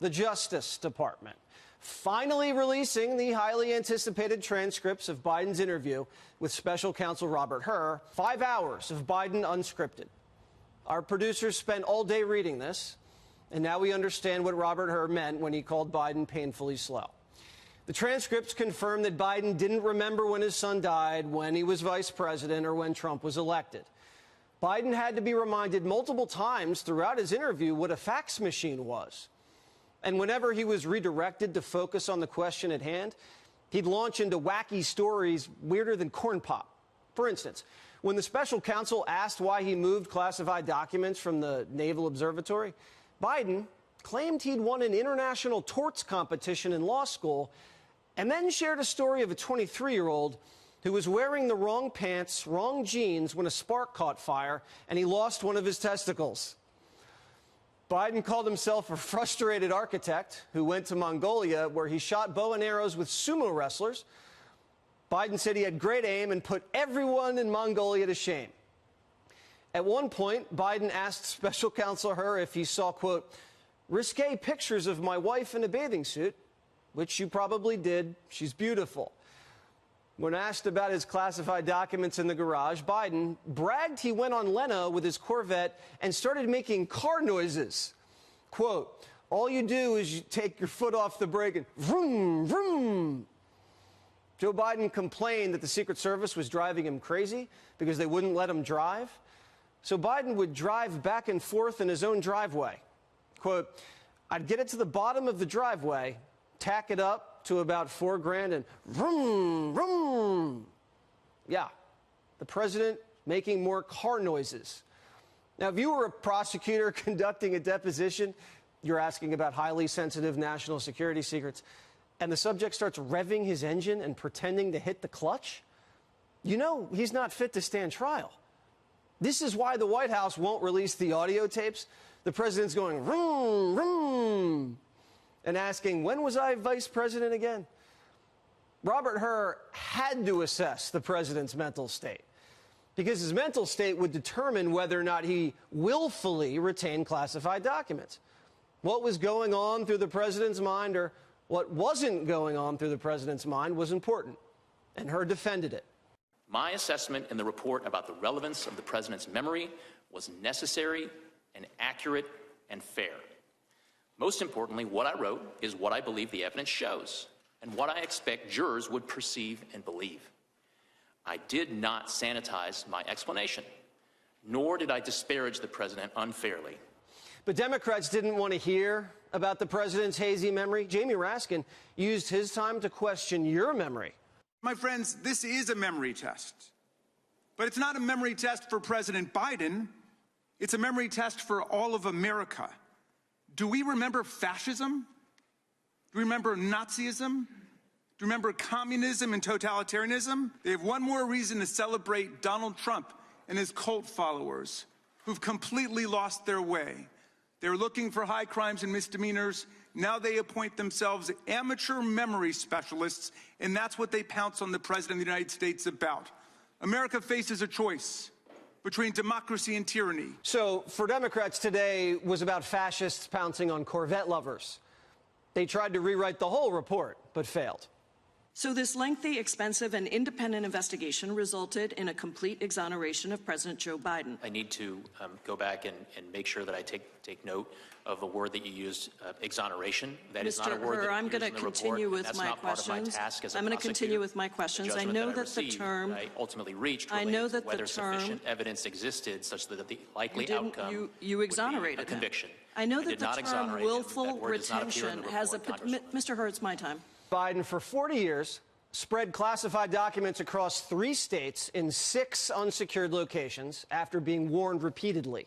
the Justice Department, finally releasing the highly anticipated transcripts of Biden's interview with special counsel Robert Hur. 5 hours of Biden unscripted. Our producers spent all day reading this, and now we understand what Robert Hur meant when he called Biden painfully slow. The transcripts confirm that Biden didn't remember when his son died, when he was vice president, or when Trump was elected. Biden had to be reminded multiple times throughout his interview what a fax machine was. And whenever he was redirected to focus on the question at hand, he'd launch into wacky stories weirder than corn pop. For instance, when the special counsel asked why he moved classified documents from the Naval Observatory, Biden claimed he'd won an international torts competition in law school and then shared a story of a 23-year-old who was wearing the wrong pants, wrong jeans when a spark caught fire and he lost one of his testicles. Biden called himself a frustrated architect who went to Mongolia, where he shot bow and arrows with sumo wrestlers. Biden said he had great aim and put everyone in Mongolia to shame. At one point, Biden asked special counsel Hur if he saw, quote, risque pictures of my wife in a bathing suit, which you probably did. She's beautiful. When asked about his classified documents in the garage, Biden bragged he went on Leno with his Corvette and started making car noises. Quote, all you do is you take your foot off the brake and vroom, vroom. Joe Biden complained that the Secret Service was driving him crazy because they wouldn't let him drive. So Biden would drive back and forth in his own driveway. Quote, I'd get it to the bottom of the driveway, tack it up to about $4,000 and vroom, vroom. Yeah, the president making more car noises. Now, if you were a prosecutor conducting a deposition, you're asking about highly sensitive national security secrets, and the subject starts revving his engine and pretending to hit the clutch, you know he's not fit to stand trial. This is why the White House won't release the audio tapes. The president's going vroom, vroom, and asking, when was I vice president again? Robert Hur had to assess the president's mental state because his mental state would determine whether or not he willfully retained classified documents. What was going on through the president's mind or what wasn't going on through the president's mind was important, and Hur defended it. My assessment in the report about the relevance of the president's memory was necessary and accurate and fair. Most importantly, what I wrote is what I believe the evidence shows and what I expect jurors would perceive and believe. I did not sanitize my explanation, nor did I disparage the president unfairly. But Democrats didn't want to hear about the president's hazy memory. Jamie Raskin used his time to question your memory. My friends, this is a memory test. But it's not a memory test for President Biden. It's a memory test for all of America. Do we remember fascism? Do we remember Nazism? Do we remember communism and totalitarianism? They have one more reason to celebrate Donald Trump and his cult followers who've completely lost their way. They're looking for high crimes and misdemeanors. Now they appoint themselves amateur memory specialists, and that's what they pounce on the President of the United States about. America faces a choice between democracy and tyranny. So for Democrats, today was about fascists pouncing on Corvette lovers. They tried to rewrite the whole report, but failed. So this lengthy, expensive, and independent investigation resulted in a complete exoneration of President Joe Biden. I need to go back and make sure that I take note of a word that you used, exoneration. That is not a word that I'm going to continue with my questions. I'm going to continue with my questions. I know that the term I ultimately reached related to whether sufficient evidence existed such that the likely outcome you exonerated would be a conviction. I know that the term willful retention has a Mr. Hur, it's my time. Biden, for 40 years, spread classified documents across 3 states in 6 unsecured locations after being warned repeatedly.